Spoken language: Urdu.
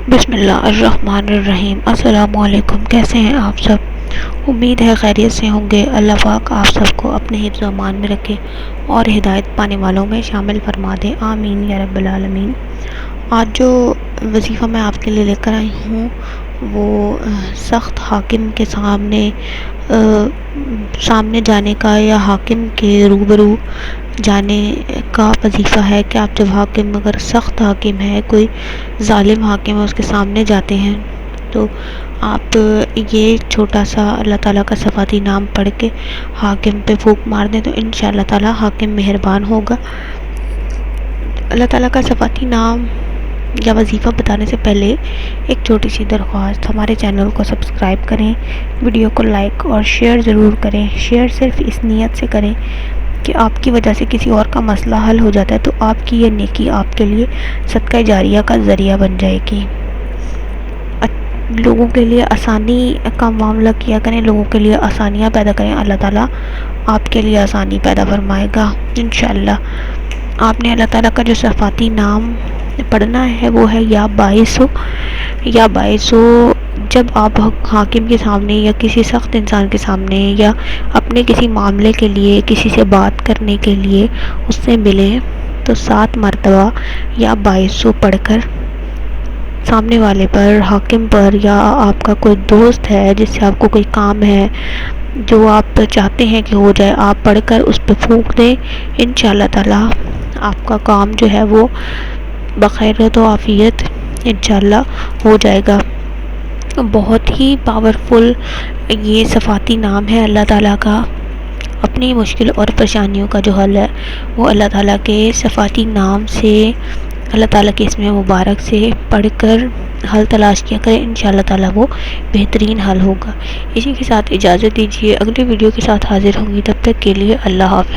بسم اللہ الرحمن الرحیم۔ السلام علیکم، کیسے ہیں آپ سب؟ امید ہے خیریت سے ہوں گے۔ اللہ پاک آپ سب کو اپنے حفظ و امان میں رکھے اور ہدایت پانے والوں میں شامل فرما دے، آمین یا رب العالمین۔ آج جو وظیفہ میں آپ کے لیے لے کر آئی ہوں وہ سخت حاکم کے سامنے جانے کا یا حاکم کے روبرو جانے کا وظیفہ ہے کہ آپ جب حاکم اگر سخت حاکم ہے، کوئی ظالم حاکم ہے، اس کے سامنے جاتے ہیں تو آپ یہ چھوٹا سا اللہ تعالیٰ کا صفاتی نام پڑھ کے حاکم پہ پھونک مار دیں تو انشاءاللہ تعالیٰ حاکم مہربان ہوگا۔ اللہ تعالیٰ کا صفاتی نام یا وظیفہ بتانے سے پہلے ایک چھوٹی سی درخواست، ہمارے چینل کو سبسکرائب کریں، ویڈیو کو لائک اور شیئر ضرور کریں۔ شیئر صرف اس نیت سے کریں کہ آپ کی وجہ سے کسی اور کا مسئلہ حل ہو جاتا ہے تو آپ کی یہ نیکی آپ کے لیے صدقہ جاریہ کا ذریعہ بن جائے گی۔ لوگوں کے لیے آسانی کا معاملہ کیا کریں، لوگوں کے لیے آسانیاں پیدا کریں، اللہ تعالیٰ آپ کے لیے آسانی پیدا فرمائے گا انشاءاللہ۔ آپ نے اللہ تعالیٰ کا جو صفاتی نام پڑھنا ہے وہ ہے یا باعثو۔ جب آپ حاکم کے سامنے یا کسی سخت انسان کے سامنے یا اپنے کسی معاملے کے لیے کسی سے بات کرنے کے لیے اس سے ملیں تو 7 مرتبہ یا باعثو پڑھ کر سامنے والے پر، حاکم پر، یا آپ کا کوئی دوست ہے جس سے آپ کو کوئی کام ہے جو آپ چاہتے ہیں کہ ہو جائے، آپ پڑھ کر اس پہ پھونک دیں، انشاءاللہ تعالیٰ آپ کا کام جو ہے وہ بخیرت و عافیت انشاءاللہ ہو جائے گا۔ بہت ہی پاورفل یہ صفاتی نام ہے اللہ تعالیٰ کا۔ اپنی مشکل اور پریشانیوں کا جو حل ہے وہ اللہ تعالیٰ کے صفاتی نام سے، اللہ تعالیٰ کے اسم مبارک سے پڑھ کر حل تلاش کیا کریں، انشاءاللہ تعالیٰ وہ بہترین حل ہوگا۔ اسی کے ساتھ اجازت دیجیے، اگلی ویڈیو کے ساتھ حاضر ہوں گی، تب تک کے لیے اللہ حافظ۔